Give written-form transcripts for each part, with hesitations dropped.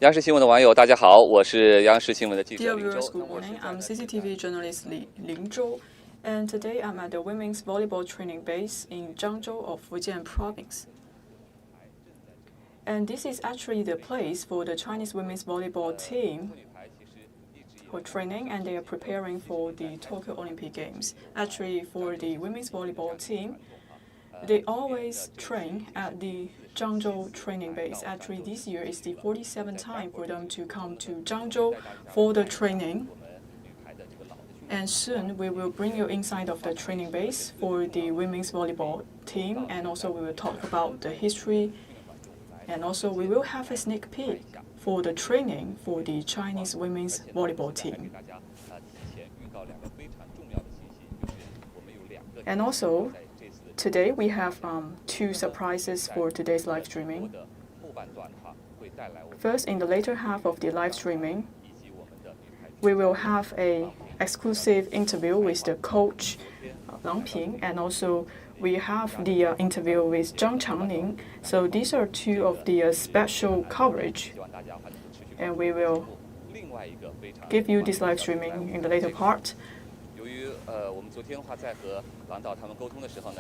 央视新闻的网友，大家好，我是央视新闻的记者 Dear 林 viewers, 周。good morning. I'm CCTV journalist Lin Zhou, and today I'm at the women's volleyball training base in Zhangzhou of Fujian Province. And this is actually the place for the Chinese women's volleyball team for training, and they are preparing for the Tokyo Olympic Games. Actually, for the women's volleyball team, they always train at the Zhangzhou training base. Actually, this year is the 47th time for them to come to Zhangzhou for the training. And soon we will bring you inside of the training base for the women's volleyball team, and also we will talk about the history, and also we will have a sneak peek for the training for the Chinese women's volleyball team. And also, today we have two surprises for today's live streaming. First, in the later half of the live streaming, we will have a exclusive interview with the coach Lang Ping, and also we have the interview with Zhang Changning. So these are two of the special coverage, and we will give you this live streaming in the later part.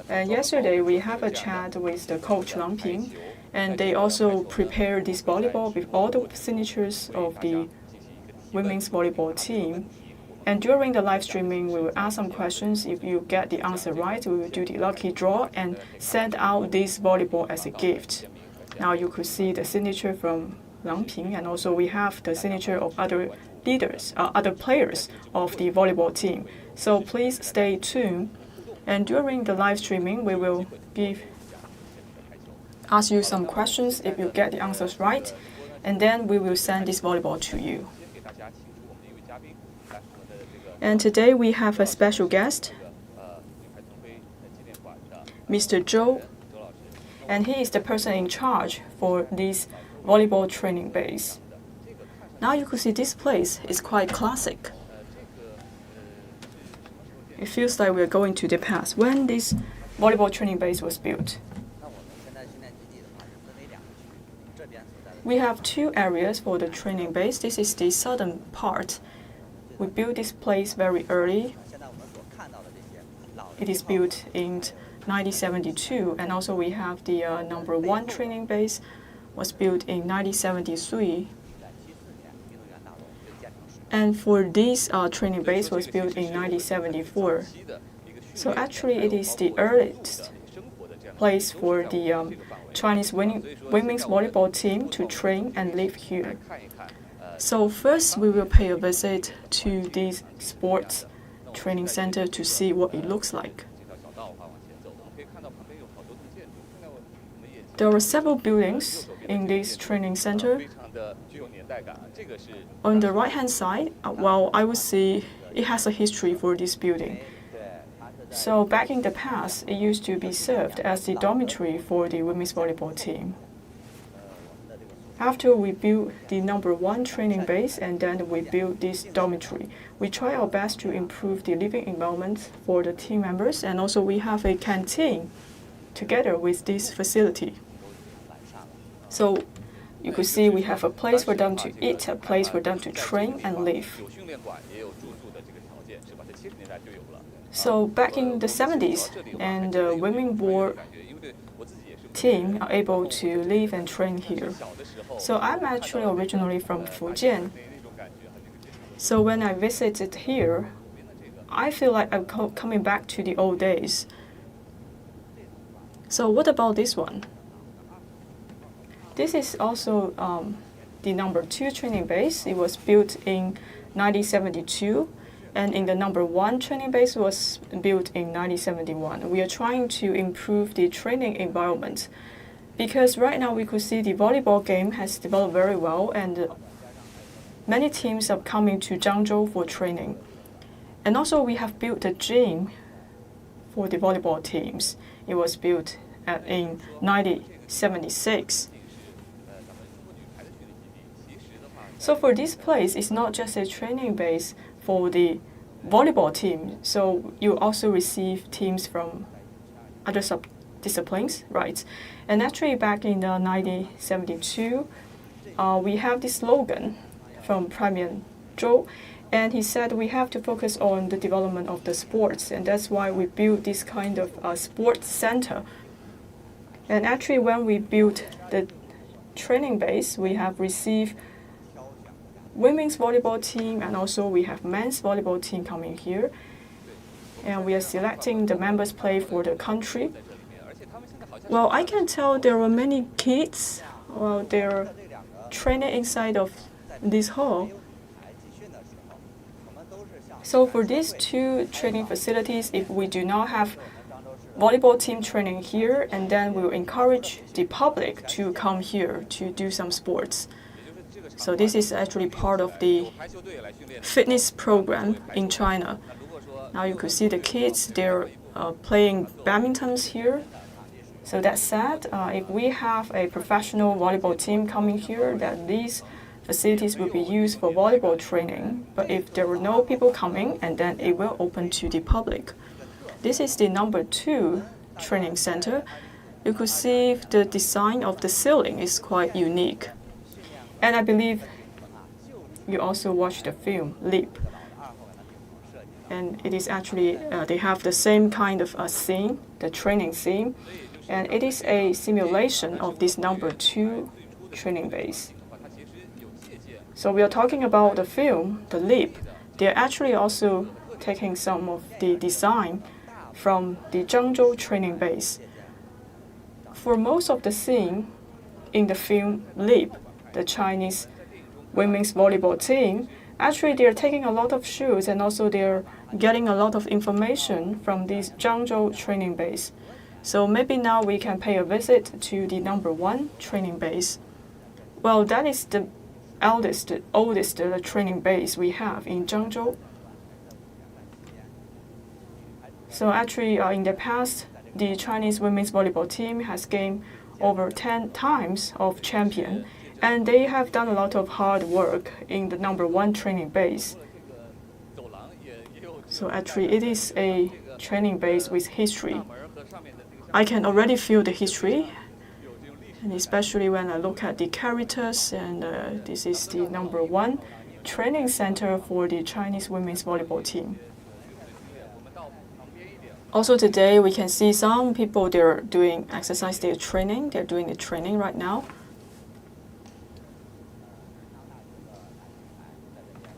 And yesterday we have a chat with the coach Lang Ping, and they also prepared this volleyball with all the signatures of the women's volleyball team. And during the live streaming, we will ask some questions. If you get the answer right, we will do the lucky draw and send out this volleyball as a gift. Now you could see the signature from Lang Ping, and also we have the signature of other leaders, other players of the volleyball team. So please stay tuned. And during the live streaming, we will ask you some questions if you get the answers right, and then we will send this volleyball to you. And today we have a special guest, Mr. Zhou, and he is the person in charge for this volleyball training base. Now you could see this place is quite classic. It feels like we're going to the past when this volleyball training base was built. We have two areas for the training base. This is the southern part. We built this place very early. It is built in 1972, and also we have the number 1 training base was built in 1973. And for this training base was built in 1974. So actually it is the earliest place for the Chinese women's volleyball team to train and live here. So first we will pay a visit to this sports training center to see what it looks like. There are several buildings in this training center. On the right-hand side, I would say it has a history for this building. So back in the past, it used to be served as the dormitory for the women's volleyball team. After we built the number 1 training base, and then we built this dormitory, we try our best to improve the living environment for the team members, and also we have a canteen together with this facility. So you could see we have a place for them to eat, a place for them to train and live. So back in the 70s, and the women board team are able to live and train here. So I'm actually originally from Fujian. So when I visited here, I feel like I'm coming back to the old days. So what about this one? This is also the number 2 training base. It was built in 1972. And in the number 1 training base was built in 1971. We are trying to improve the training environment because right now we could see the volleyball game has developed very well, and many teams are coming to Zhangzhou for training. And also we have built a gym for the volleyball teams. It was built in 1976. So for this place, it's not just a training base for the volleyball team. So you also receive teams from other disciplines, right? And actually back in 1972, we have this slogan from Premier Zhou, and he said we have to focus on the development of the sports, and that's why we built this kind of sports center. And actually, when we built the training base, we have received women's volleyball team, and also we have men's volleyball team coming here. And we are selecting the members play for the country. Well, I can tell there are many kids, they're training inside of this hall. So for these two training facilities, if we do not have volleyball team training here, and then we will encourage the public to come here to do some sports. So this is actually part of the fitness program in China. Now you could see the kids, they're playing badminton here. So that said, if we have a professional volleyball team coming here, that these facilities will be used for volleyball training. But if there were no people coming, and then it will open to the public. This is the number 2 training center. You could see the design of the ceiling is quite unique. And I believe you also watched the film Leap. And it is actually, they have the same kind of scene, the training scene. And it is a simulation of this number 2 training base. So we are talking about the film, the Leap. They're actually also taking some of the design from the Zhangzhou training base. For most of the scene in the film Leap, the Chinese women's volleyball team, actually they're taking a lot of shoots, and also they're getting a lot of information from this Zhangzhou training base. So maybe now we can pay a visit to the number 1 training base. Well, that is the oldest training base we have in Zhangzhou. So actually, in the past, the Chinese women's volleyball team has gained over 10 times of champion, and they have done a lot of hard work in the number 1 training base. So actually, it is a training base with history. I can already feel the history, and especially when I look at the characters, and this is the number 1 training center for the Chinese women's volleyball team. Also today, we can see some people, they're doing exercise, they're training, they're doing the training right now.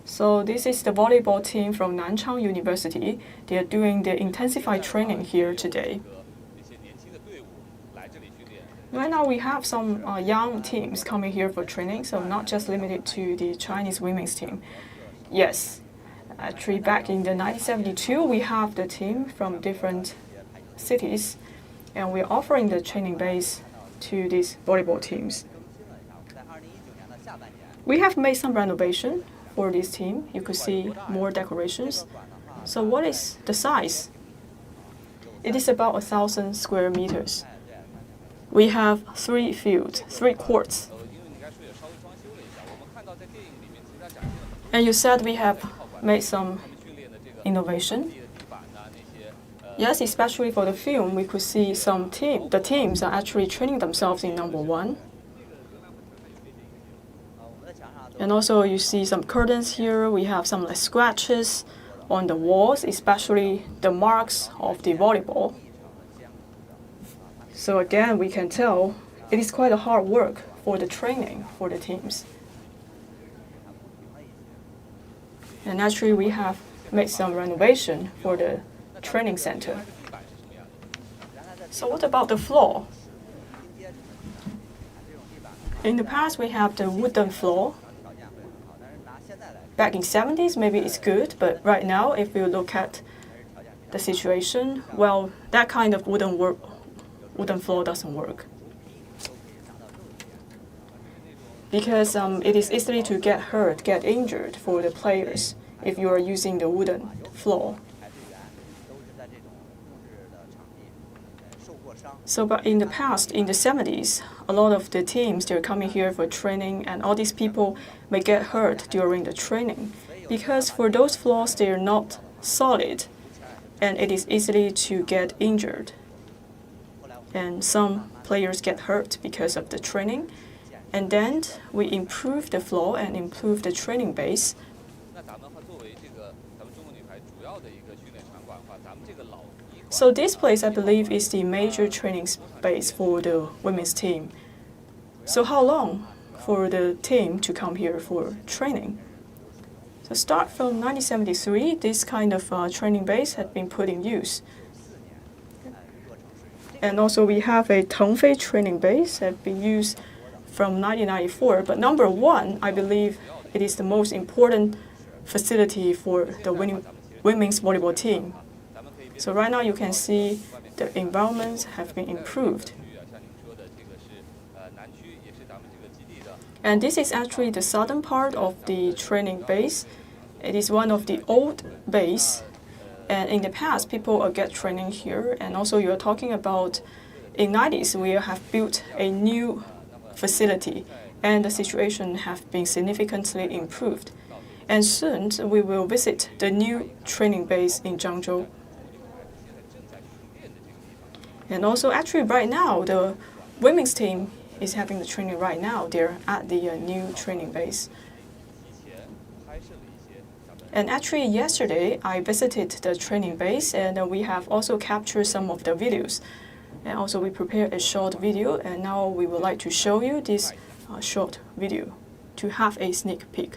So this is the volleyball team from Nanchang University. They are doing the intensified training here today. Right now we have some young teams coming here for training, so not just limited to the Chinese women's team. Yes, actually back in the 1972, we have the team from different cities, and we're offering the training base to these volleyball teams. We have made some renovation for this team. You could see more decorations. So what is the size? It is about 1,000 square meters. We have 3 fields, 3 courts. And you said we have made some innovation. Yes, especially for the film, we could see the teams are actually training themselves in number 1. And also you see some curtains here. We have some scratches on the walls, especially the marks of the volleyball. So again, we can tell it is quite a hard work for the training for the teams. And actually, we have made some renovation for the training center. So what about the floor? In the past, we have the wooden floor. Back in 70s, maybe it's good, but right now, if you look at the situation, well, that kind of wooden floor doesn't work. Because it is easily to get hurt, get injured for the players if you are using the wooden floor. So, but in the past, in the 70s, a lot of the teams, they're coming here for training, and all these people may get hurt during the training. Because for those floors, they're not solid, and it is easily to get injured. And some players get hurt because of the training. And then we improve the floor and improve the training base. So this place, I believe, is the major training space for the women's team. So how long for the team to come here for training? So start from 1973, this kind of training base had been put in use. And also we have a Tengfei training base that had been used from 1994. But number one, I believe it is the most important facility for the women's volleyball team. So right now you can see the environments have been improved. And this is actually the southern part of the training base. It is one of the old base. And in the past, people get training here. And also you're talking about in 90s, we have built a new facility. And the situation have been significantly improved. And soon we will visit the new training base in Zhangzhou. And also actually right now, the women's team is having the training right now. They're at the new training base. And actually yesterday, I visited the training base and we have also captured some of the videos. And also we prepared a short video and now we would like to show you this short video to have a sneak peek.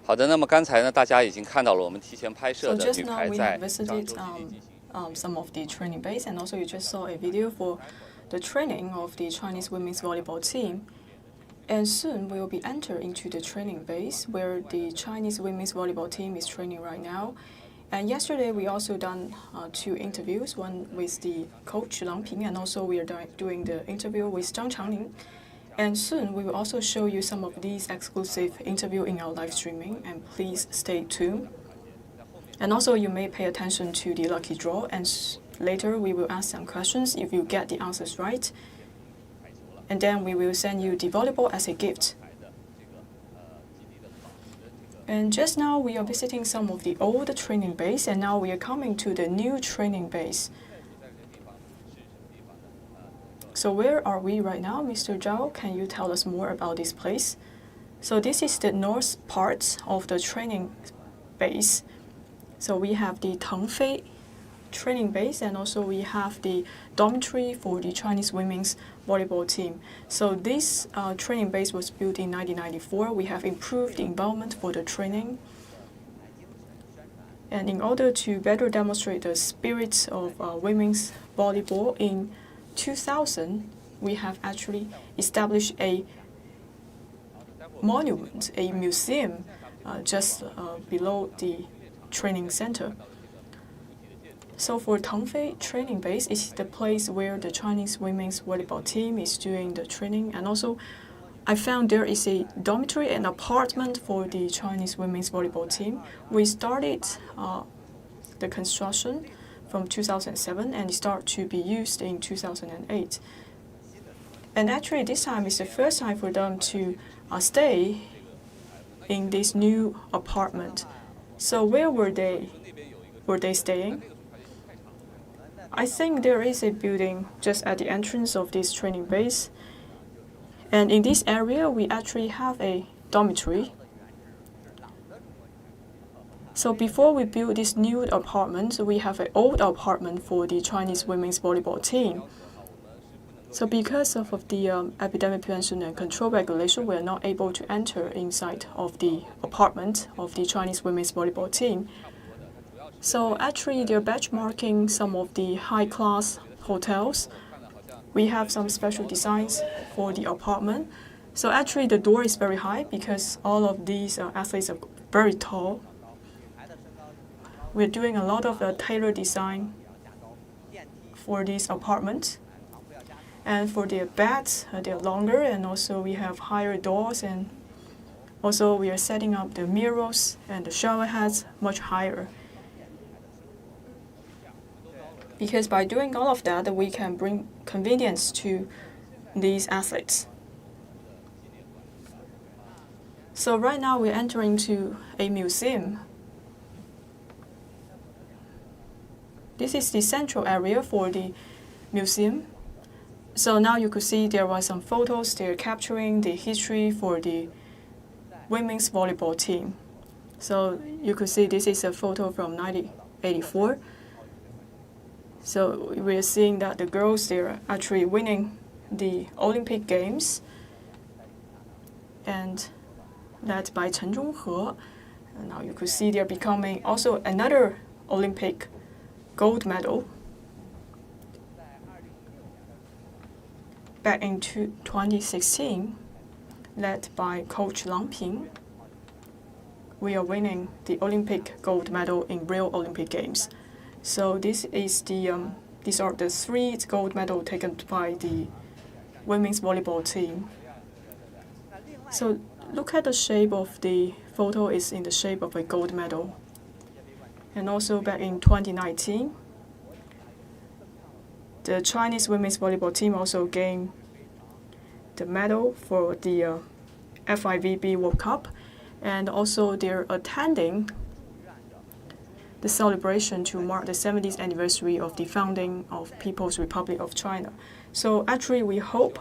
好的，那么刚才呢，大家已经看到了我们提前拍摄 So 的 just 女 now 排 we 在 have visited 漳州基地进行。 some of the training base, and also you just saw a video for the training of the Chinese women's volleyball team. And soon we will be enter into the training base where the Chinese women's volleyball team is training right now. And yesterday we also done 2 interviews, one with the coach Lang Ping, and also we are doing the interview with Zhang Changling. And soon we will also show you some of these exclusive interview in our live streaming, and please stay tuned. And also you may pay attention to the lucky draw, and later we will ask some questions if you get the answers right. And then we will send you the volleyball as a gift. And just now we are visiting some of the old training base, and now we are coming to the new training base. So where are we right now, Mr. Zhao? Can you tell us more about this place? So this is the north part of the training base. So we have the Tengfei training base, and also we have the dormitory for the Chinese women's volleyball team. So this training base was built in 1994. We have improved the environment for the training. And in order to better demonstrate the spirit of women's volleyball, in 2000, we have actually established a monument, a museum, just below the training center. So for Tengfei training base, it's the place where the Chinese women's volleyball team is doing the training. And also, I found there is a dormitory and apartment for the Chinese women's volleyball team. We started the construction from 2007 and start to be used in 2008. And actually this time is the first time for them to stay in this new apartment. So where were they staying? I think there is a building just at the entrance of this training base. And in this area, we actually have a dormitory. So before we build this new apartment, we have an old apartment for the Chinese women's volleyball team. So because of the epidemic prevention and control regulation, we are not able to enter inside of the apartment of the Chinese women's volleyball team. So actually, they're benchmarking some of the high-class hotels. We have some special designs for the apartment. So actually, the door is very high because all of these athletes are very tall. We're doing a lot of tailored design for this apartment. And for their beds, they're longer, and also we have higher doors, and also we are setting up the mirrors and the shower heads much higher. Because by doing all of that, we can bring convenience to these athletes. So right now we're entering to a museum. This is the central area for the museum. So now you could see there were some photos. They're capturing the history for the women's volleyball team. So you could see this is a photo from 1984. So we're seeing that the girls, they're actually winning the Olympic Games, and led by Chen Zhonghe. And now you could see they're becoming also another Olympic gold medal. Back in 2016, led by Coach Lang Ping, we are winning the Olympic gold medal in Rio Olympic Games. So this is these are the 3 gold medals taken by the women's volleyball team. So look at the shape of the photo. Is in the shape of a gold medal. And also back in 2019, the Chinese women's volleyball team also gained the medal for the FIVB World Cup, and also they're attending the celebration to mark the 70th anniversary of the founding of People's Republic of China. So actually we hope,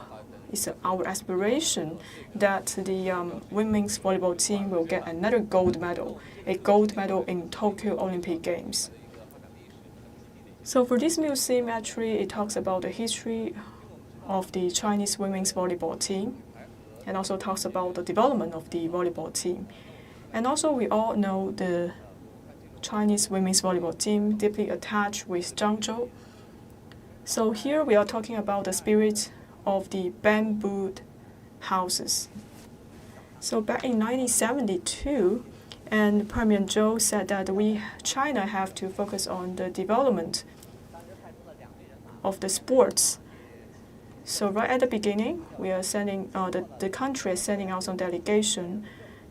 it's our aspiration, that the women's volleyball team will get another gold medal, a gold medal in Tokyo Olympic Games. So for this museum, actually it talks about the history of the Chinese women's volleyball team, and also talks about the development of the volleyball team. And also, we all know the Chinese women's volleyball team deeply attached with Zhangzhou. So here we are talking about the spirit of the bamboo houses. So back in 1972, and Premier Zhou said that China have to focus on the development of the sports. So right at the beginning, we are sending the country is sending out some delegation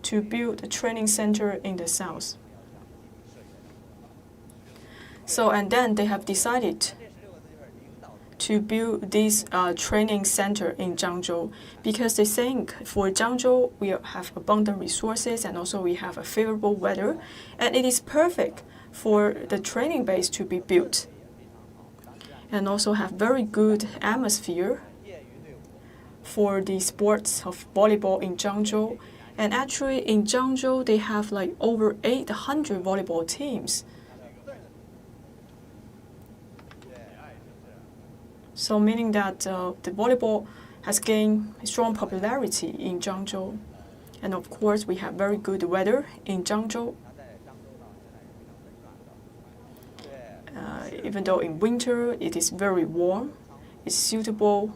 to build a training center in the south. So and then they have decided to build this training center in Zhangzhou because they think for Zhangzhou we have abundant resources and also we have a favorable weather, and it is perfect for the training base to be built, and also have very good atmosphere for the sports of volleyball in Zhangzhou. And actually in Zhangzhou they have like over 800 volleyball teams. So meaning that the volleyball has gained strong popularity in Zhangzhou. And of course, we have very good weather in Zhangzhou. Even though in winter it is very warm, it's suitable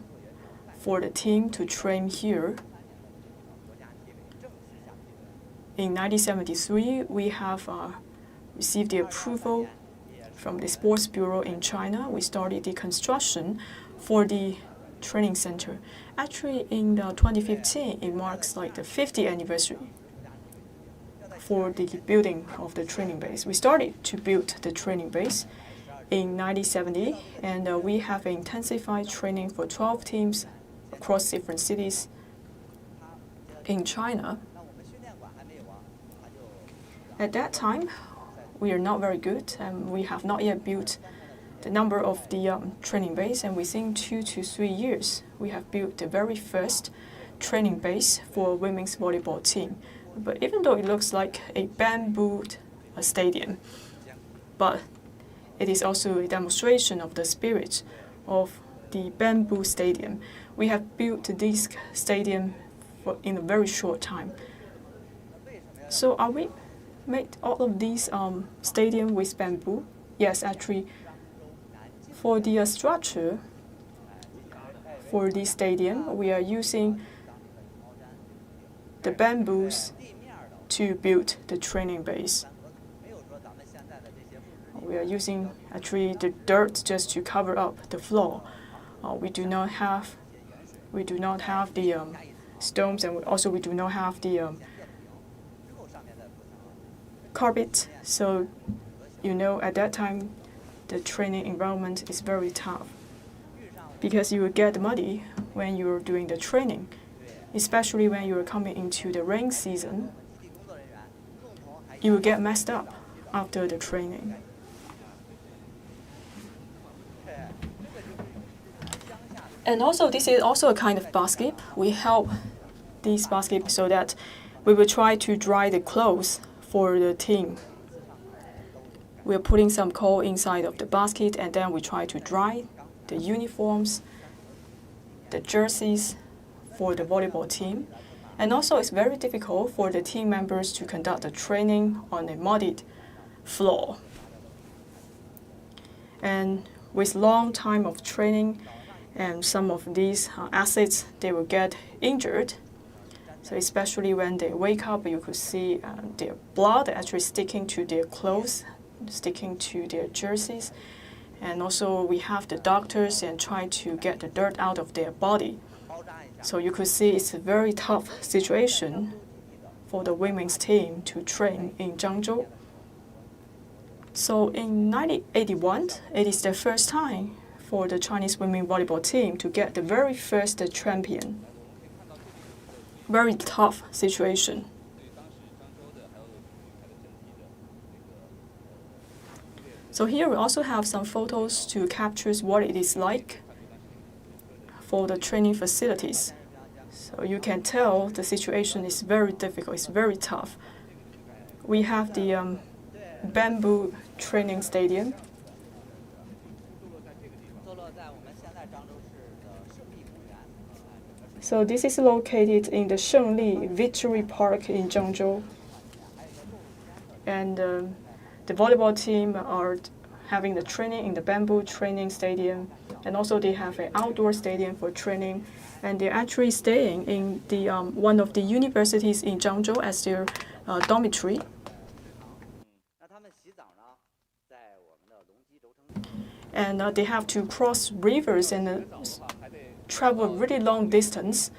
for the team to train here. In 1973, we have received the approval from the Sports Bureau in China. We started the construction for the training center. Actually, in 2015, it marks like the 50th anniversary for the building of the training base. We started to build the training base in 1970, and we have intensified training for 12 teams across different cities in China. At that time, we are not very good, and we have not yet built the number of the training base. And within 2 to 3 years, we have built the very first training base for a women's volleyball team. But even though it looks like a bamboo stadium, but it is also a demonstration of the spirit of the bamboo stadium. We have built this stadium in a very short time. So are we made all of these stadium with bamboo? Yes, actually, for the structure for this stadium, we are using the bamboos to build the training base. We are using actually the dirt just to cover up the floor. We do not have the stones, and also we do not have the carpet. So, at that time, the training environment is very tough because you will get muddy when you're doing the training, especially when you're coming into the rain season. You will get messed up after the training. And also, this is also a kind of basket. We help these baskets so that we will try to dry the clothes for the team. We're putting some coal inside of the basket, and then we try to dry the uniforms, the jerseys for the volleyball team. And also, it's very difficult for the team members to conduct the training on a muddied floor. And with long time of training, and some of these athletes, they will get injured. So especially when they wake up, you could see their blood actually sticking to their clothes, sticking to their jerseys. And also we have the doctors and try to get the dirt out of their body. So you could see it's a very tough situation for the women's team to train in Zhangzhou. So in 1981, it is the first time for the Chinese women volleyball team to get the very first champion. Very tough situation. So here we also have some photos to capture what it is like for the training facilities. So you can tell the situation is very difficult, it's very tough. We have the bamboo training stadium. So this is located in the Shengli Victory Park in Zhangzhou. And the volleyball team are having the training in the bamboo training stadium, and also they have an outdoor stadium for training. And they're actually staying in the one of the universities in Zhangzhou as their dormitory. And they have to cross rivers and travel a really long distance.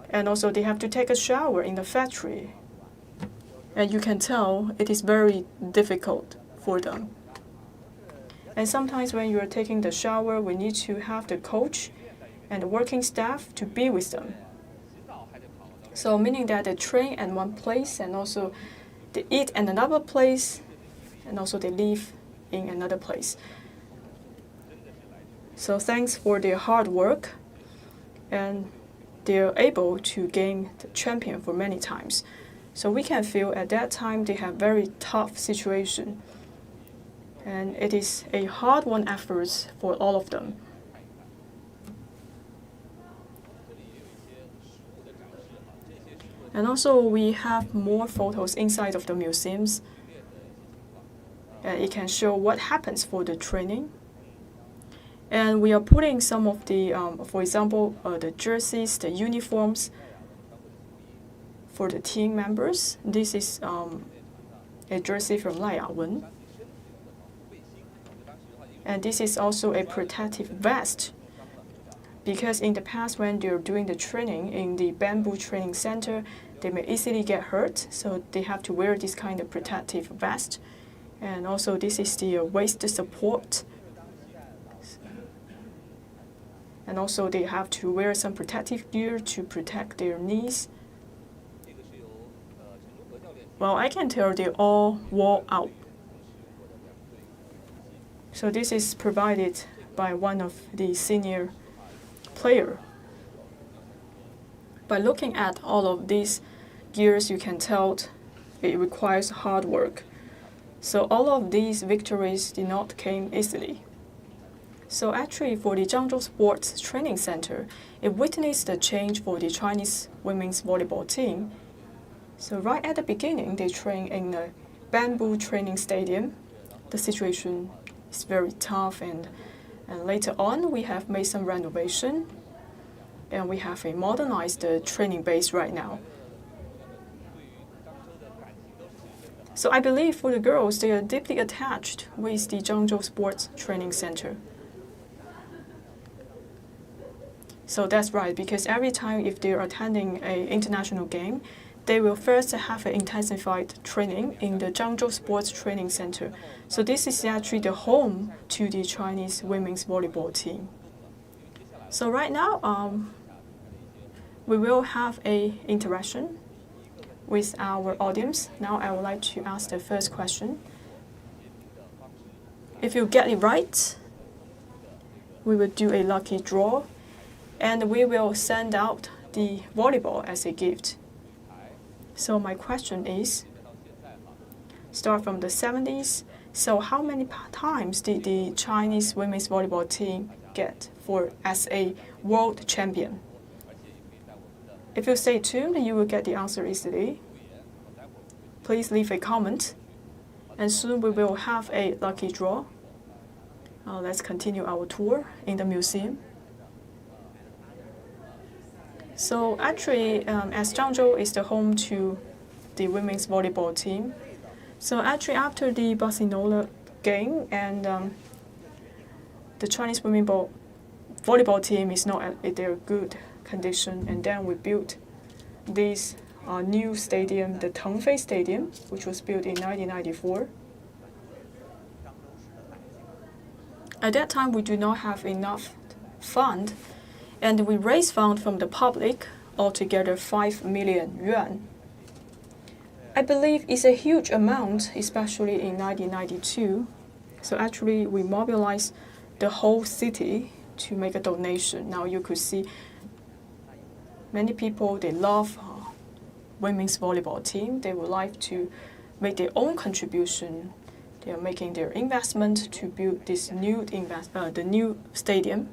And also they have to take a shower in the factory. And you can tell it is very difficult for them. And sometimes when you are taking the shower, we need to have the coach and the working staff to be with them. So meaning that they train at one place and also they eat at another place and also they live in another place. So thanks for their hard work, and they're able to gain the champion for many times. So we can feel at that time they have very tough situation. And it is a hard-won effort for all of them. And also we have more photos inside of the museums. It can show what happens for the training. And we are putting some of the, for example, the jerseys, the uniforms for the team members. This is a jersey from Lai Yawen. And this is also a protective vest, because in the past when they're doing the training in the bamboo training center, they may easily get hurt, so they have to wear this kind of protective vest. And also this is the waist support. And also they have to wear some protective gear to protect their knees. Well, I can tell they all wore out. So this is provided by one of the senior player. By looking at all of these gears, you can tell it requires hard work. So all of these victories did not come easily. So actually for the Zhangzhou Sports Training Center, it witnessed a change for the Chinese women's volleyball team. So right at the beginning, they train in a bamboo training stadium. The situation is very tough, and later on we have made some renovation, and we have a modernized training base right now. So I believe for the girls, they are deeply attached with the Zhangzhou Sports Training Center. So that's right, because every time if they're attending an international game, they will first have an intensified training in the Zhangzhou Sports Training Center. So this is actually the home to the Chinese women's volleyball team. So right now, we will have an interaction with our audience. Now I would like to ask the first question. If you get it right, we will do a lucky draw, and we will send out the volleyball as a gift. So my question is, start from the 70s, so how many times did the Chinese women's volleyball team get as a world champion? If you stay tuned, you will get the answer easily. Please leave a comment, and soon we will have a lucky draw. Let's continue our tour in the museum. So actually, as Zhangzhou is the home to the women's volleyball team, so actually after the Barcelona game, and the Chinese women's volleyball team is not at their good condition, and then we built this new stadium, the Tengfei Stadium, which was built in 1994. At that time, we do not have enough fund, and we raised funds from the public, altogether 5 million yuan. I believe it's a huge amount, especially in 1992. So actually, we mobilized the whole city to make a donation. Now you could see many people, they love women's volleyball team. They would like to make their own contribution. They are making their investment to build this new the new stadium.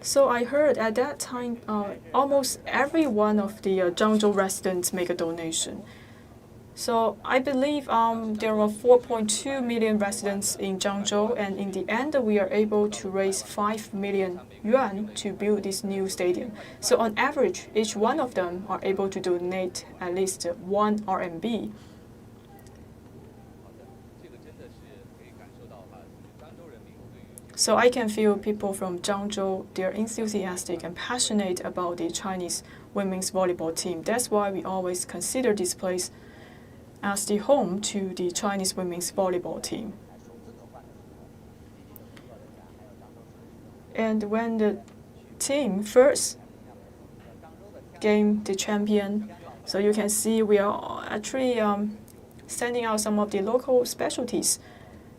So I heard at that time, almost every one of the Zhangzhou residents make a donation. So I believe there are 4.2 million residents in Zhangzhou, and in the end, we are able to raise 5 million yuan to build this new stadium. So on average, each one of them are able to donate at least 1 RMB. So I can feel people from Zhangzhou, they're enthusiastic and passionate about the Chinese women's volleyball team. That's why we always consider this place as the home to the Chinese women's volleyball team. And when the team first gained the champion, so you can see we are actually sending out some of the local specialties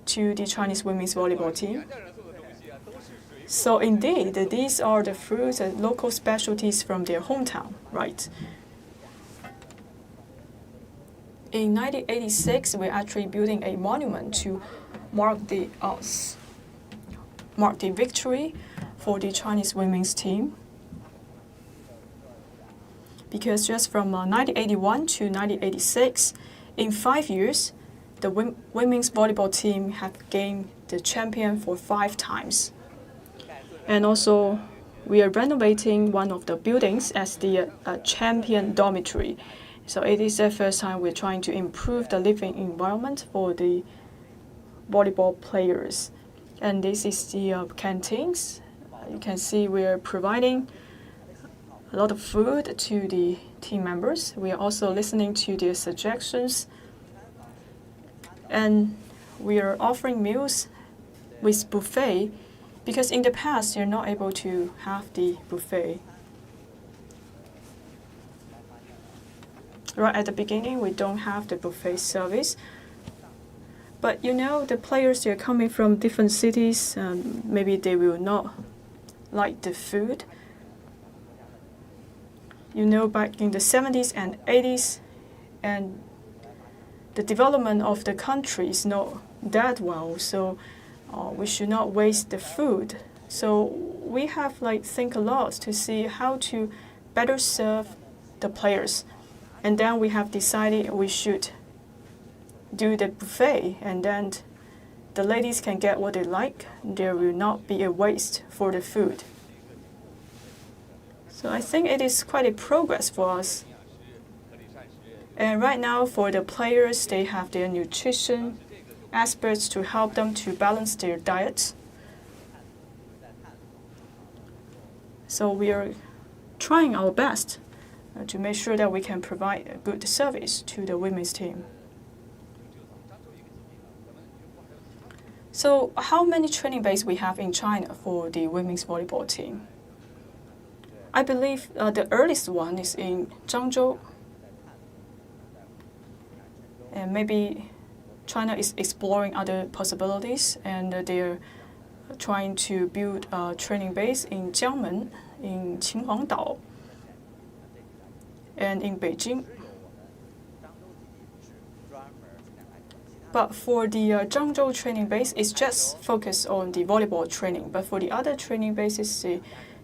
to the Chinese women's volleyball team. So indeed, these are the fruits and local specialties from their hometown, right? In 1986, we're actually building a monument to mark the victory for the Chinese women's team. Because just from 1981 to 1986, in 5 years, the women's volleyball team have gained the champion for 5 times. And also, we are renovating one of the buildings as the champion dormitory. So it is the first time we're trying to improve the living environment for the volleyball players. And this is the canteens. You can see we are providing a lot of food to the team members. We are also listening to their suggestions. And we are offering meals with buffet, because in the past, you're not able to have the buffet. Right at the beginning, we don't have the buffet service. But you know, the players, they're coming from different cities, maybe they will not like the food. You know, back in the 70s and 80s, and the development of the country is not that well, so we should not waste the food. So we have think a lot to see how to better serve the players. And then we have decided we should do the buffet, and then the ladies can get what they like. There will not be a waste for the food. So I think it is quite a progress for us. And right now for the players, they have their nutrition experts to help them to balance their diets. So we are trying our best to make sure that we can provide a good service to the women's team. So how many training bases we have in China for the women's volleyball team? I believe the earliest one is in Zhangzhou. And maybe China is exploring other possibilities, and they're trying to build a training base in Jiangmen, in Qinhuangdao, and in Beijing. But for the Zhangzhou training base, it's just focused on the volleyball training. But for the other training bases,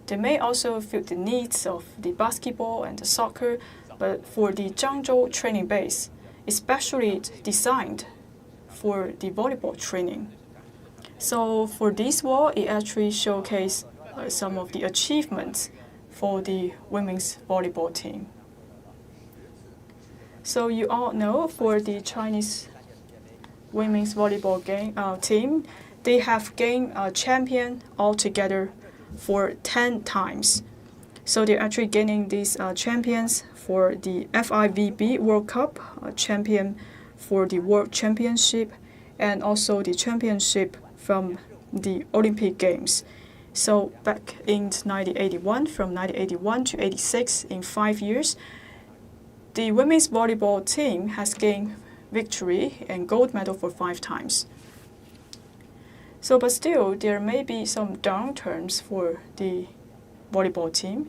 they may also fit the needs of the basketball and the soccer. But for the Zhangzhou training base, especially designed for the volleyball training. So for this wall, it actually showcases some of the achievements for the women's volleyball team. So you all know for the Chinese women's volleyball team, they have gained a champion altogether for 10 times. So they're actually gaining these champions for the FIVB World Cup, champion for the World Championship, and also the championship from the Olympic Games. So back in 1981, from 1981 to 86, in 5 years, the women's volleyball team has gained victory and gold medal for 5 times. So, but still, there may be some downturns for the volleyball team.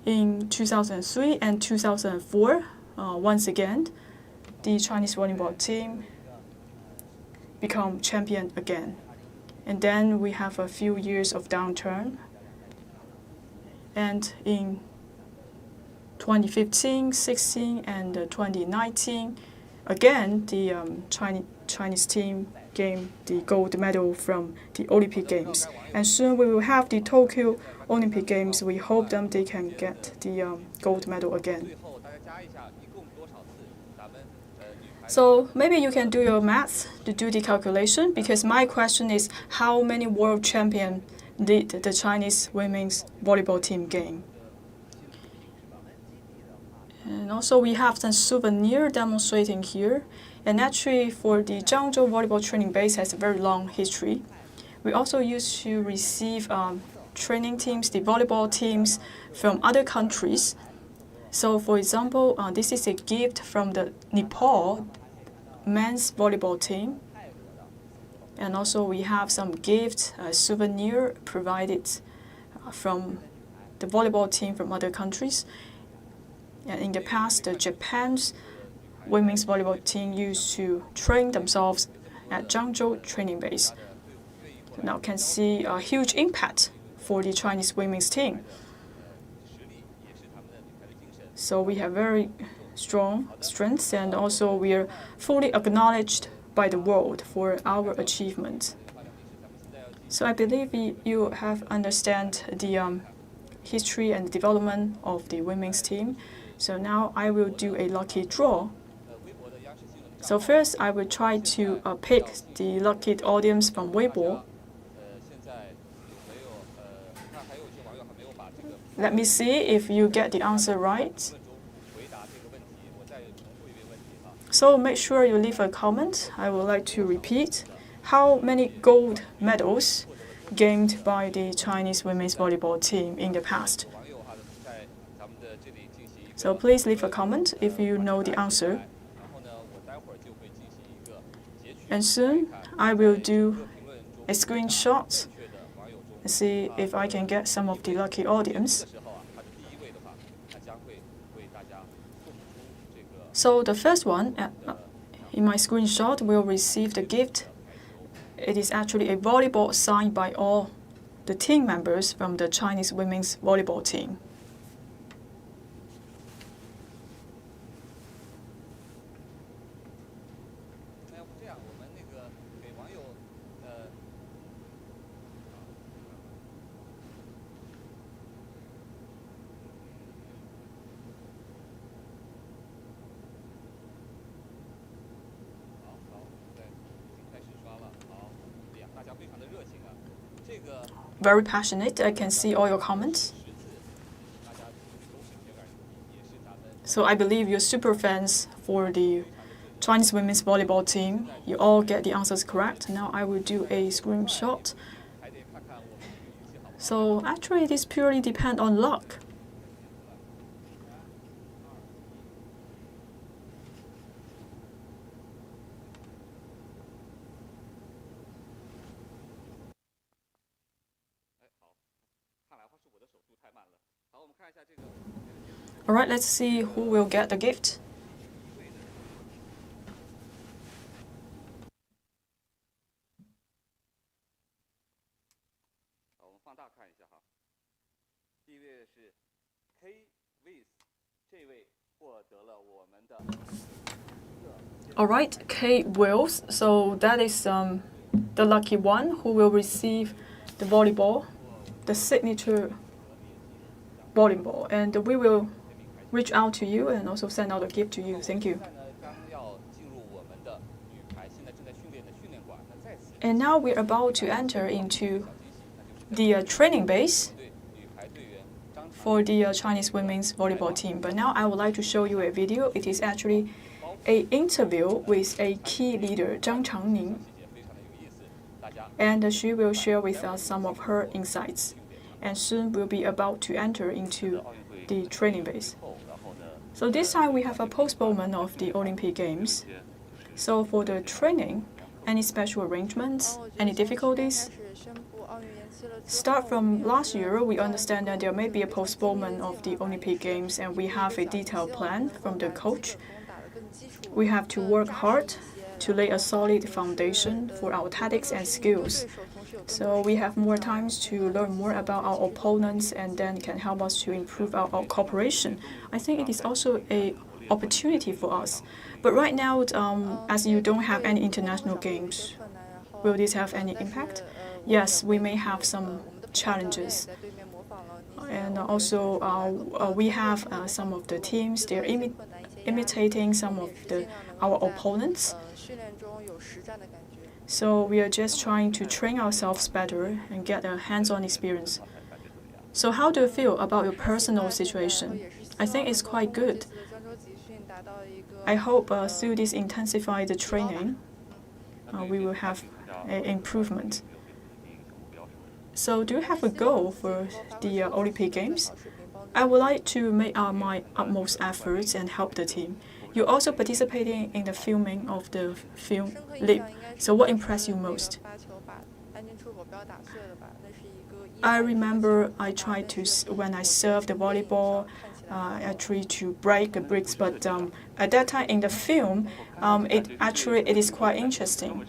In 2003 and 2004, once again, the Chinese volleyball team become champion again. And then we have a few years of downturn. And in 2015, 16, and 2019, again, the Chinese team gained the gold medal from the Olympic Games. And soon we will have the Tokyo Olympic Games. We hope they can get the gold medal again. So maybe you can do your maths to do the calculation, because my question is how many world champions did the Chinese women's volleyball team gain? And also we have some souvenir demonstrating here. And actually for the Zhangzhou Volleyball Training Base has a very long history. We also used to receive training teams, the volleyball teams from other countries. So for example, this is a gift from the Nepal men's volleyball team. And also we have some gifts, souvenir provided from the volleyball team from other countries. And in the past, Japan's women's volleyball team used to train themselves at Zhangzhou training base. Now you can see a huge impact for the Chinese women's team. So we have very strong strengths, and also we are fully acknowledged by the world for our achievements. So I believe you have understand the history and development of the women's team. So now I will do a lucky draw. So first I will try to pick the lucky audience from Weibo. Let me see if you get the answer right. So make sure you leave a comment. I would like to repeat how many gold medals gained by the Chinese women's volleyball team in the past. So please leave a comment if you know the answer. And soon I will do a screenshot and see if I can get some of the lucky audience. So the first one in my screenshot will receive the gift. It is actually a volleyball signed by all the team members from the Chinese women's volleyball team. Very passionate. I can see all your comments. So I believe you're super fans for the Chinese women's volleyball team. You all get the answers correct. Now I will do a screenshot. So actually this purely depends on luck. All right, let's see who will get the gift. All right, K Wills. So that is the lucky one who will receive the volleyball, the signature volleyball, and we will reach out to you and also send out a gift to you. Thank you. And now we're about to enter into the training base for the Chinese women's volleyball team. But now I would like to show you a video. It is actually an interview with a key leader, Zhang Changning, and she will share with us some of her insights. And soon we'll be about to enter into the training base. So this time we have a postponement of the Olympic Games. So for the training, any special arrangements, any difficulties? Start from last year, we understand that there may be a postponement of the Olympic Games, and we have a detailed plan from the coach. We have to work hard to lay a solid foundation for our tactics and skills. So we have more times to learn more about our opponents and then can help us to improve our cooperation. I think it is also a opportunity for us. But right now, as you don't have any international games, will this have any impact? Yes, we may have some challenges. And also, we have some of the teams, they're imitating some of our opponents. So we are just trying to train ourselves better and get a hands-on experience. So how do you feel about your personal situation? I think it's quite good. I hope through this intensified training, we will have an improvement. So do you have a goal for the Olympic Games? I would like to make my utmost efforts and help the team. You're also participating in the filming of the film Leap. So what impressed you most? I remember I tried to, when I served the volleyball, actually to break the bricks, but at that time in the film, it is quite interesting.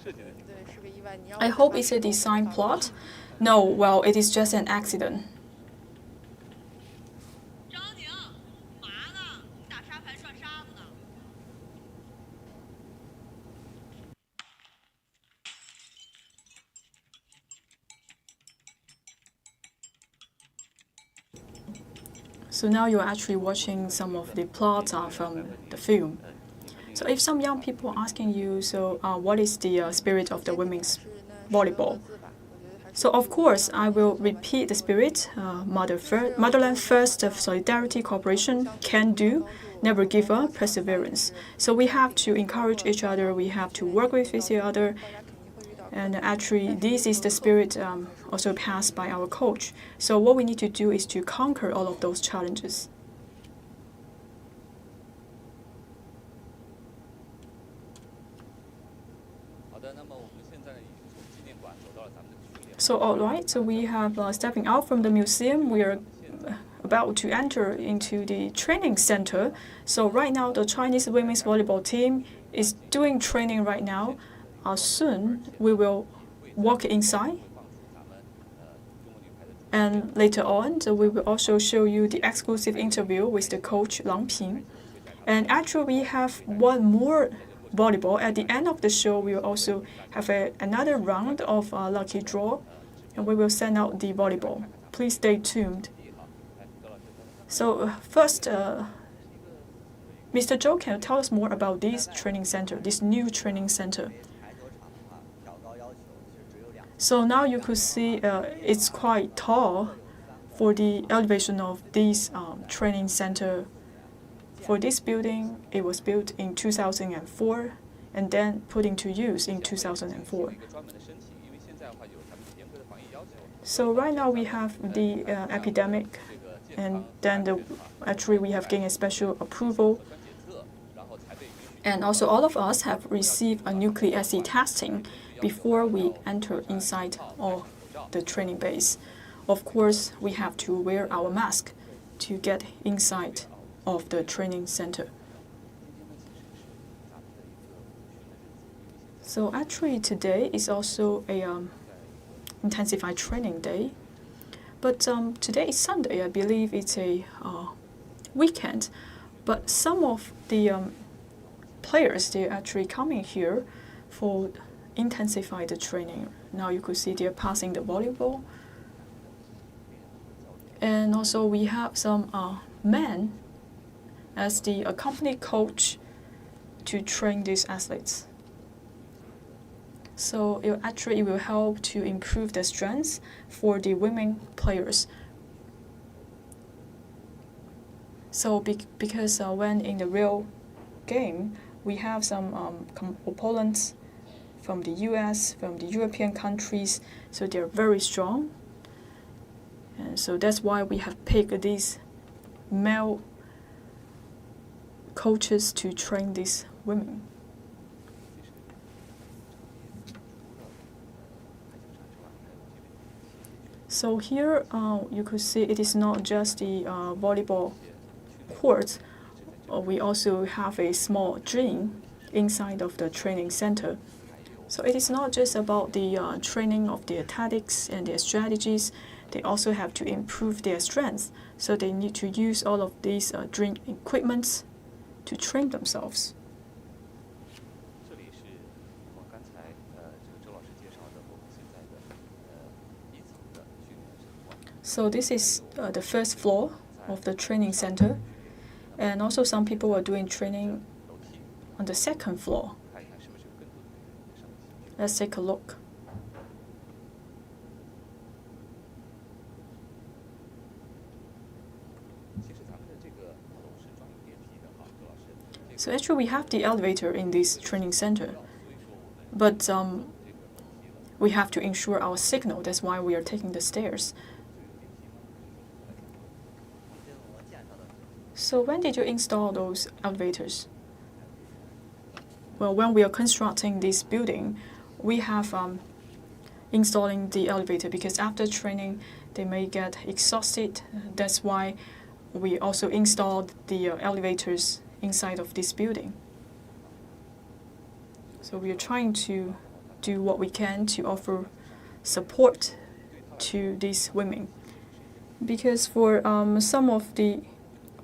I hope it's a design plot. No, well, it is just an accident. So now you're actually watching some of the plots from the film. So if some young people are asking you, so what is the spirit of the women's volleyball? So of course, I will repeat the spirit: motherland first, solidarity, cooperation, can do, never give up, perseverance. So we have to encourage each other. We have to work with each other. And actually, this is the spirit also passed by our coach. So what we need to do is to conquer all of those challenges. So all right, so we have stepping out from the museum. We are about to enter into the training center. So right now, the Chinese women's volleyball team is doing training right now. Soon we will walk inside, and later on we will also show you the exclusive interview with the coach Lang Ping. And actually we have one more volleyball. At the end of the show, we will also have another round of lucky draw, and we will send out the volleyball. Please stay tuned. So first, Mr. Zhou, can you tell us more about this training center, this new training center? So now you could see it's quite tall for the elevation of this training center. For this building, it was built in 2004 and then put into use in 2004. So right now we have the epidemic, and then actually we have gained a special approval. And also all of us have received a nucleic acid testing before we enter inside the training base. Of course, we have to wear our mask to get inside of the training center. So actually today is also a intensified training day. But today is Sunday. I believe it's a weekend. But some of the players, they're actually coming here for intensified training. Now you could see they're passing the volleyball. And also we have some men as the accompanied coach to train these athletes. So it will help to improve the strength for the women players. So because when in the real game, we have some opponents from the US, from the European countries, so they're very strong. And so that's why we have picked these male coaches to train these women. So here you could see it is not just the volleyball court. We also have a small gym inside of the training center. So it is not just about the training of their tactics and their strategies. They also have to improve their strength. So they need to use all of these drink equipments to train themselves. So this is the first floor of the training center. And also some people are doing training on the second floor. Let's take a look. So actually we have the elevator in this training center, but we have to ensure our signal. That's why we are taking the stairs. So when did you install those elevators? Well, when we are constructing this building, we have installing the elevator because after training, they may get exhausted. That's why we also installed the elevators inside of this building. So we are trying to do what we can to offer support to these women. Because for some of the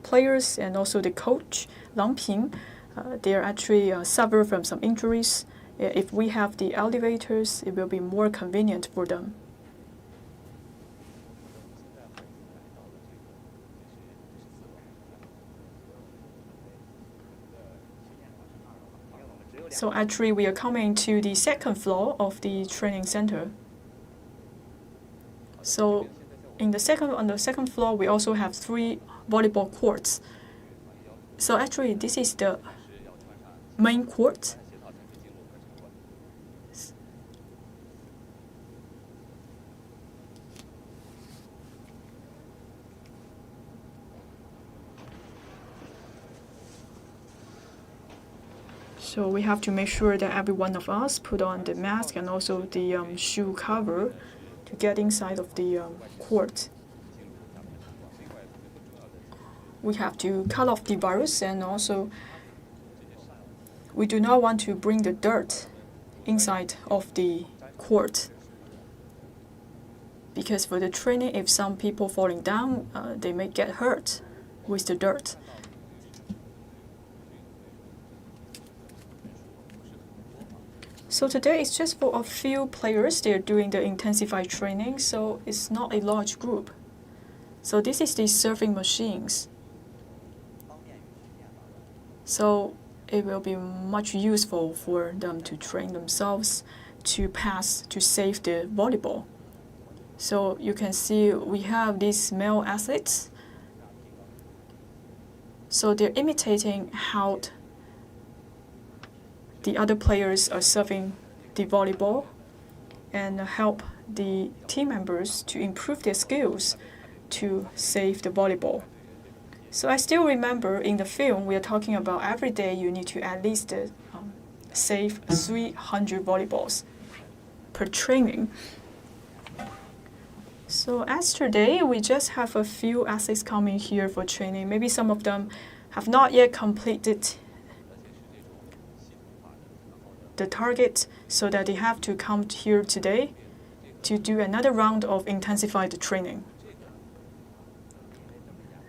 players and also the coach, Lang Ping, they are actually suffer from some injuries. If we have the elevators, it will be more convenient for them. So actually we are coming to the second floor of the training center. So on the second floor, we also have 3 volleyball courts. So actually this is the main court. So we have to make sure that every one of us put on the mask and also the shoe cover to get inside of the court. We have to cut off the virus, and also we do not want to bring the dirt inside of the court. Because for the training, if some people falling down, they may get hurt with the dirt. So today it's just for a few players. They're doing the intensified training, so it's not a large group. So this is the serving machines. So it will be much useful for them to train themselves to pass, to save the volleyball. So you can see we have these male athletes. So they're imitating how the other players are serving the volleyball and help the team members to improve their skills to save the volleyball. So I still remember in the film we are talking about every day you need to at least save 300 volleyballs per training. So as today we just have a few athletes coming here for training. Maybe some of them have not yet completed the target, so that they have to come here today to do another round of intensified training.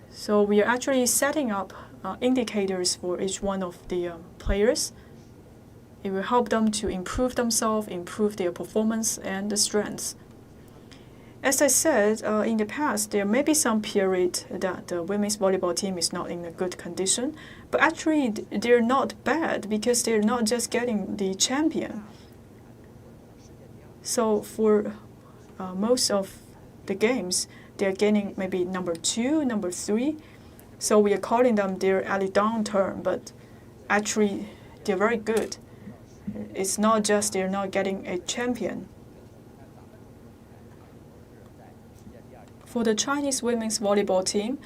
So we are actually setting up indicators for each one of the players. It will help them to improve themselves, improve their performance and the strengths. As I said, in the past, there may be some period that the women's volleyball team is not in a good condition, but actually they're not bad because they're not just getting the champion. So for most of the games, they're getting maybe number 2, number 3. So we are calling them they're at a downturn, but actually they're very good. It's not just they're not getting a champion. For the Chinese women's volleyball team,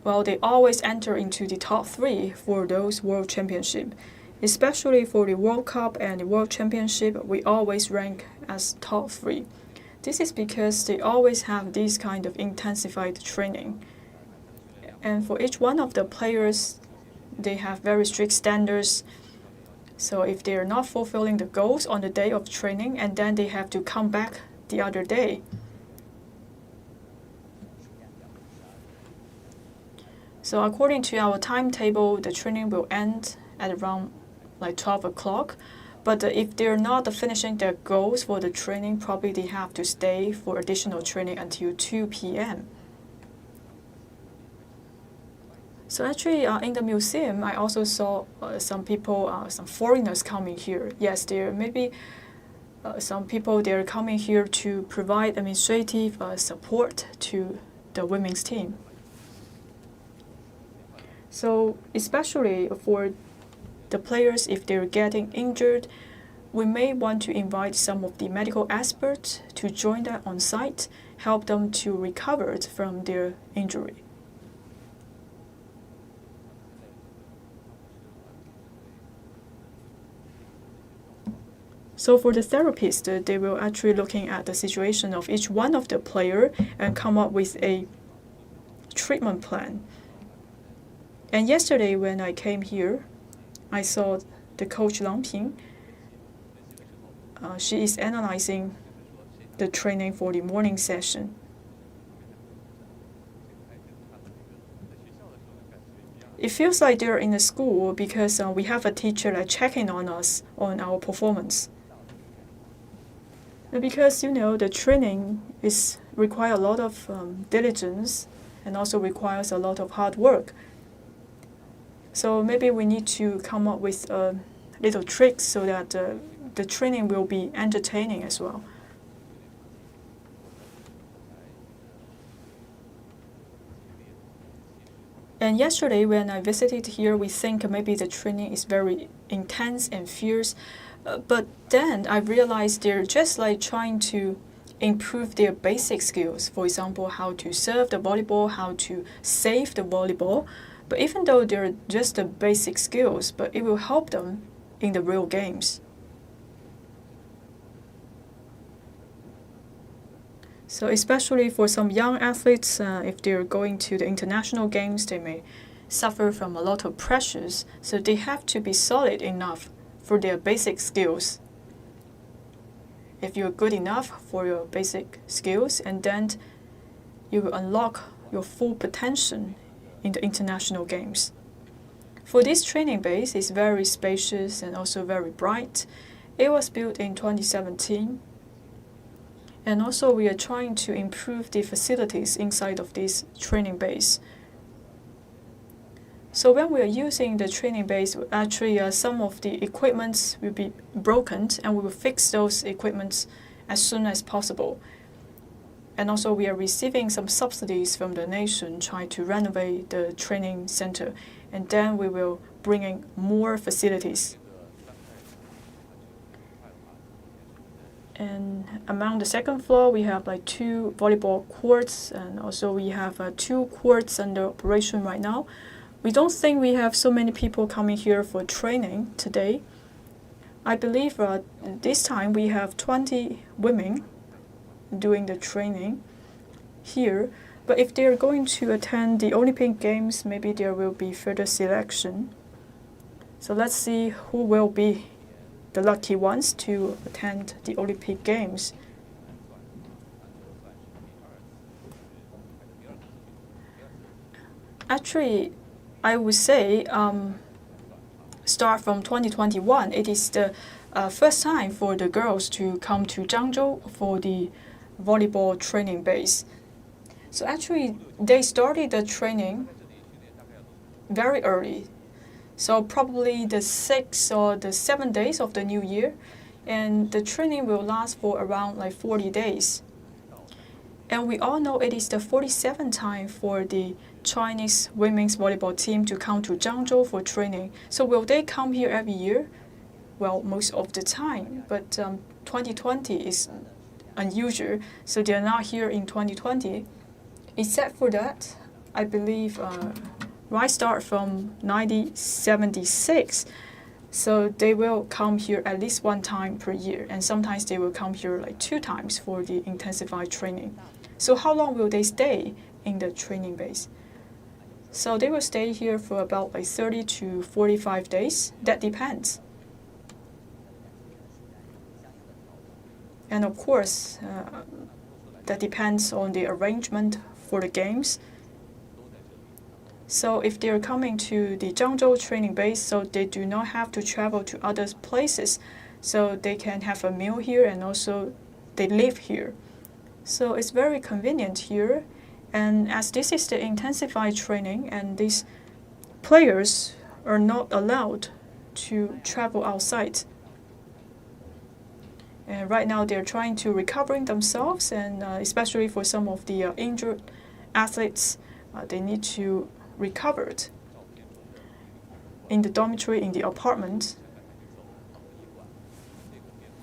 well, they always enter into the top 3 for those World Championship. Especially for the World Cup and the World Championship, we always rank as top 3. This is because they always have this kind of intensified training. And for each one of the players, they have very strict standards. So if they're not fulfilling the goals on the day of training, and then they have to come back the other day. So according to our timetable, the training will end at around like 12 o'clock. But if they're not finishing their goals for the training, probably they have to stay for additional training until 2 p.m. So actually, in the museum, I also saw some people, some foreigners coming here. Yes, there may be some people, they're coming here to provide administrative support to the women's team. So especially for the players, if they're getting injured, we may want to invite some of the medical experts to join them on site, help them to recover from their injury. So for the therapist, they will actually looking at the situation of each one of the player and come up with a treatment plan. And yesterday when I came here, I saw the coach Lang Ping. She is analyzing the training for the morning session. It feels like they're in the school because we have a teacher like checking on us on our performance. Because the training requires a lot of diligence and also requires a lot of hard work. So maybe we need to come up with little tricks so that the training will be entertaining as well. And yesterday when I visited here, we think maybe the training is very intense and fierce. But then I realized they're just like trying to improve their basic skills. For example, how to serve the volleyball, how to save the volleyball. But even though they're just the basic skills, but it will help them in the real games. So especially for some young athletes, if they're going to the international games, they may suffer from a lot of pressures. So they have to be solid enough for their basic skills. If you're good enough for your basic skills, and then you will unlock your full potential in the international games. For this training base, it's very spacious and also very bright. It was built in 2017. And also we are trying to improve the facilities inside of this training base. So when we are using the training base, actually some of the equipments will be broken and we will fix those equipments as soon as possible. And also we are receiving some subsidies from the nation trying to renovate the training center. And then we will bring in more facilities. And among the second floor, we have like 2 volleyball courts, and also we have 2 courts under operation right now. We don't think we have so many people coming here for training today. I believe this time we have 20 women doing the training here. But if they're going to attend the Olympic Games, maybe there will be further selection. So let's see who will be the lucky ones to attend the Olympic Games. Actually, I would say start from 2021. It is the first time for the girls to come to Zhangzhou for the volleyball training base. So actually, they started the training very early. So probably the 6 or the 7 days of the new year. And the training will last for around like 40 days. And we all know it is the 47th time for the Chinese women's volleyball team to come to Zhangzhou for training. So will they come here every year? Well, most of the time. But 2020 is unusual, so they're not here in 2020. Except for that, I believe right start from 1976. So they will come here at least 1 time per year, and sometimes they will come here like 2 times for the intensified training. So how long will they stay in the training base? So they will stay here for about like 30 to 45 days. That depends. And of course, that depends on the arrangement for the games. So if they're coming to the Zhangzhou training base, so they do not have to travel to other places, so they can have a meal here and also they live here. So it's very convenient here. And as this is the intensified training and these players are not allowed to travel outside. And right now they're trying to recovering themselves, and especially for some of the injured athletes, they need to recover it in the dormitory, in the apartment.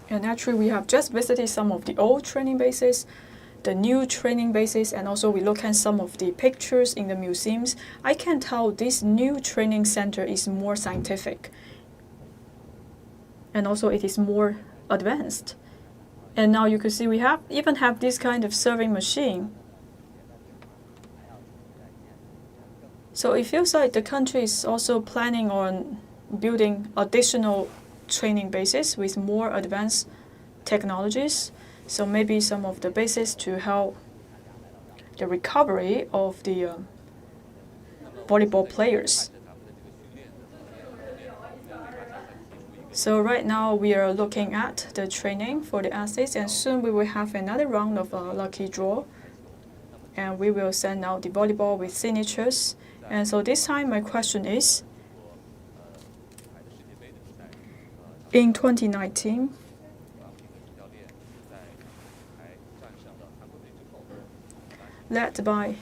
And actually we have just visited some of the old training bases, the new training bases, and also we look at some of the pictures in the museums. I can tell this new training center is more scientific. And also it is more advanced. And now you can see we even have this kind of serving machine. So it feels like the country is also planning on building additional training bases with more advanced technologies. So maybe some of the bases to help the recovery of the volleyball players. So right now we are looking at the training for the athletes, and soon we will have another round of lucky draw. And we will send out the volleyball with signatures. And so this time my question is, in 2019, led by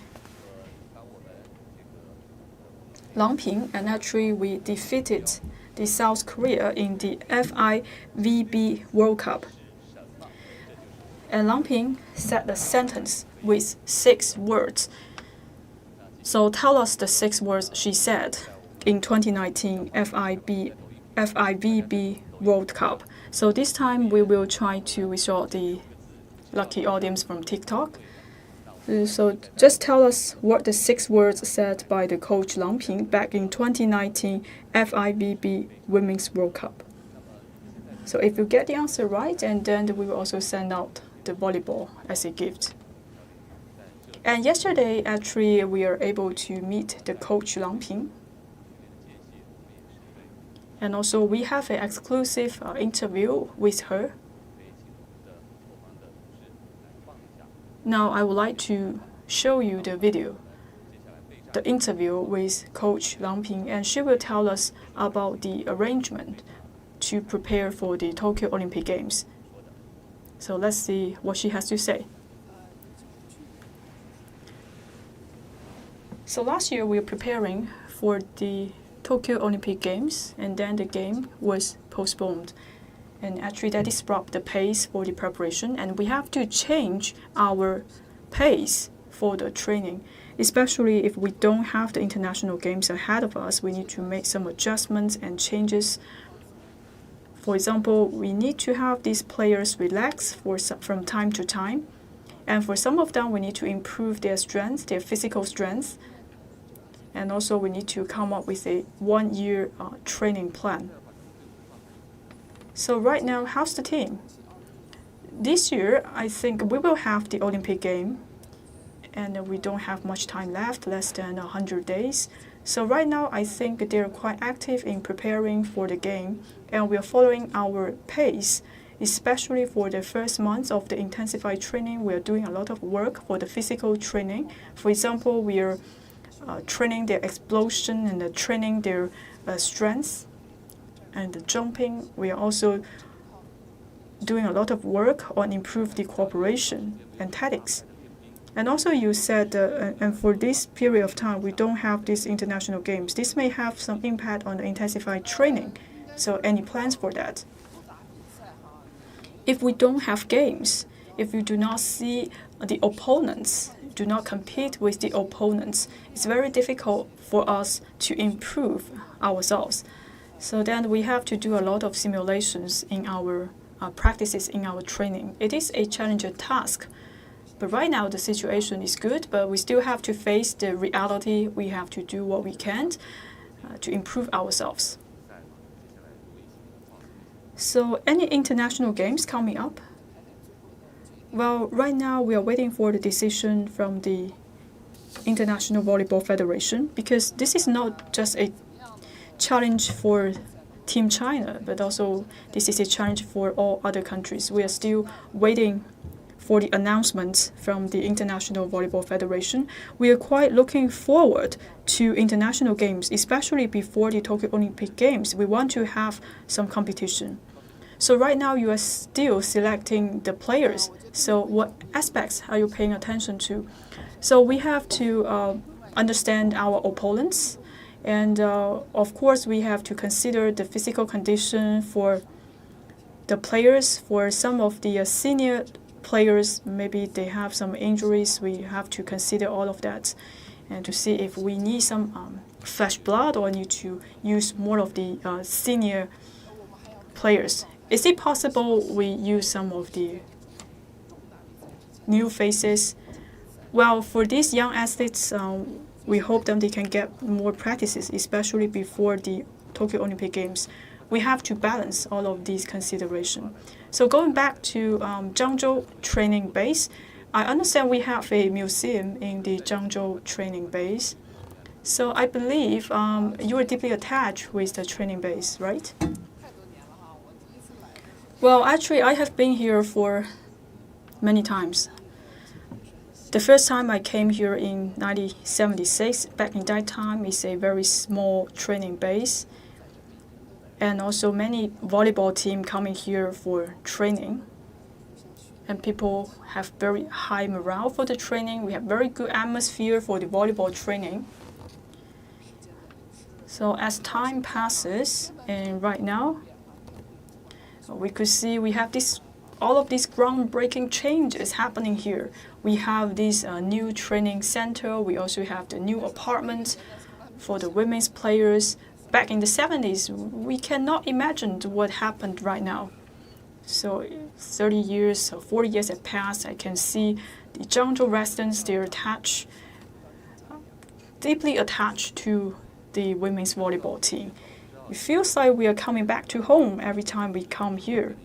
Lang Ping, and actually we defeated the South Korea in the FIVB World Cup. And Lang Ping said a sentence with 6 words. So tell us the 6 words she said in 2019 FIVB World Cup. So this time we will try to resort the lucky audience from TikTok. So just tell us what the 6 words said by the coach Lang Ping back in 2019 FIVB Women's World Cup. So if you get the answer right, and then we will also send out the volleyball as a gift. And yesterday, actually, we are able to meet the coach Lang Ping. And also we have an exclusive interview with her. Now I would like to show you the video, the interview with Coach Lang Ping, and she will tell us about the arrangement to prepare for the Tokyo Olympic Games. So let's see what she has to say. So last year we were preparing for the Tokyo Olympic Games, and then the game was postponed. And actually that disrupted the pace for the preparation, and we have to change our pace for the training. Especially if we don't have the international games ahead of us, we need to make some adjustments and changes. For example, we need to have these players relax from time to time. And for some of them, we need to improve their strength, their physical strength. And also we need to come up with a 1-year training plan. So right now, how's the team? This year, I think we will have the Olympic game, and we don't have much time left, less than 100 days. So right now, I think they're quite active in preparing for the game, and we are following our pace, especially for the first months of the intensified training. We are doing a lot of work for the physical training. For example, we are training their explosion and training their strength. And the jumping, we are also doing a lot of work on improve the cooperation and tactics. And also you said, and for this period of time, we don't have these international games. This may have some impact on the intensified training. So any plans for that? If we don't have games, if you do not see the opponents, do not compete with the opponents, it's very difficult for us to improve ourselves. So then we have to do a lot of simulations in our practices, in our training. It is a challenging task. But right now the situation is good, but we still have to face the reality. We have to do what we can to improve ourselves. So any international games coming up? Well, right now we are waiting for the decision from the International Volleyball Federation, because this is not just a challenge for Team China, but also this is a challenge for all other countries. We are still waiting for the announcement from the International Volleyball Federation. We are quite looking forward to international games, especially before the Tokyo Olympic Games. We want to have some competition. So right now you are still selecting the players. So what aspects are you paying attention to? So we have to understand our opponents, and of course we have to consider the physical condition for the players. For some of the senior players, maybe they have some injuries. We have to consider all of that and to see if we need some fresh blood or need to use more of the senior players. Is it possible we use some of the new faces? Well, for these young athletes, we hope that they can get more practices, especially before the Tokyo Olympic Games. We have to balance all of these considerations. So going back to Zhangzhou training base, I understand we have a museum in the Zhangzhou training base. So I believe you are deeply attached with the training base, right? Well, actually, I have been here for many times. The first time I came here in 1976, back in that time, it's a very small training base. And also many volleyball team coming here for training. And people have very high morale for the training. We have very good atmosphere for the volleyball training. So as time passes, and right now, we could see we have all of these groundbreaking changes happening here. We have this new training center. We also have the new apartments for the women's players. Back in the 70s, we cannot imagine what happened right now. So 30 years or 40 years have passed. I can see the Zhangzhou residents, they're deeply attached to the women's volleyball team. It feels like we are coming back to home every time we come here.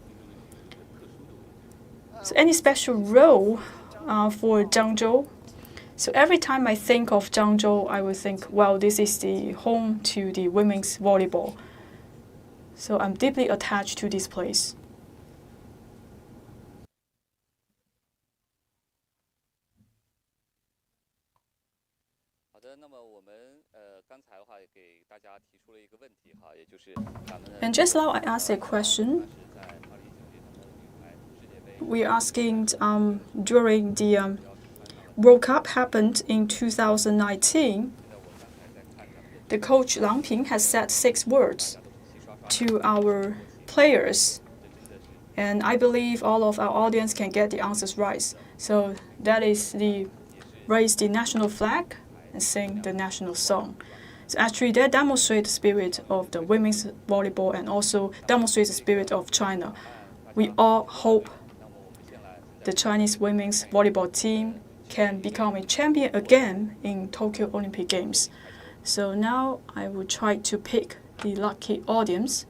So any special role for Zhangzhou? So every time I think of Zhangzhou, I will think, well, this is the home to the women's volleyball. So I'm deeply attached to this place. And just now I asked a question. We're asking during the World Cup happened in 2019, the coach Lang Ping has said 6 words to our players. And I believe all of our audience can get the answers right. So that is raise the national flag and sing the national song. So actually that demonstrates the spirit of the women's volleyball and also demonstrates the spirit of China. We all hope the Chinese women's volleyball team can become a champion again in Tokyo Olympic Games. So now I will try to pick the lucky audience.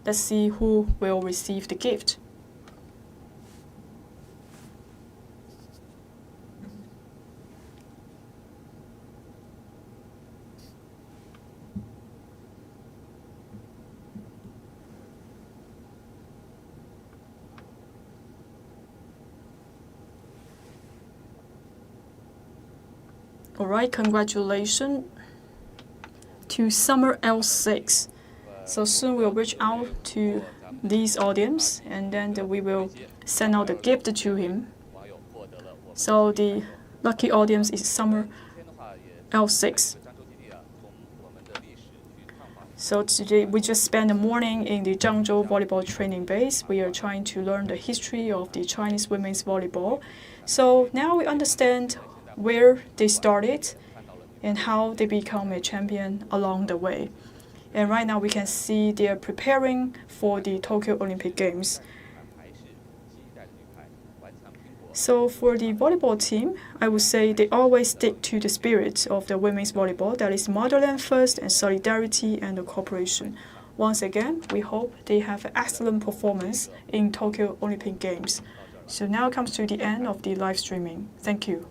Let's see who will receive the gift. Alright, congratulations to Summer L6. So soon we'll reach out to this audience and then we will send out the gift to him. So the lucky audience is Summer L6. So today we just spent the morning in the Zhangzhou volleyball training base. We are trying to learn the history of the Chinese women's volleyball. So now we understand where they started and how they become a champion along the way. And right now we can see they are preparing for the Tokyo Olympic Games. So for the volleyball team, I would say they always stick to the spirit of the women's volleyball, that is motherland first and solidarity and cooperation. Once again, we hope they have an excellent performance in Tokyo Olympic Games. So now comes to the end of the live streaming. Thank you.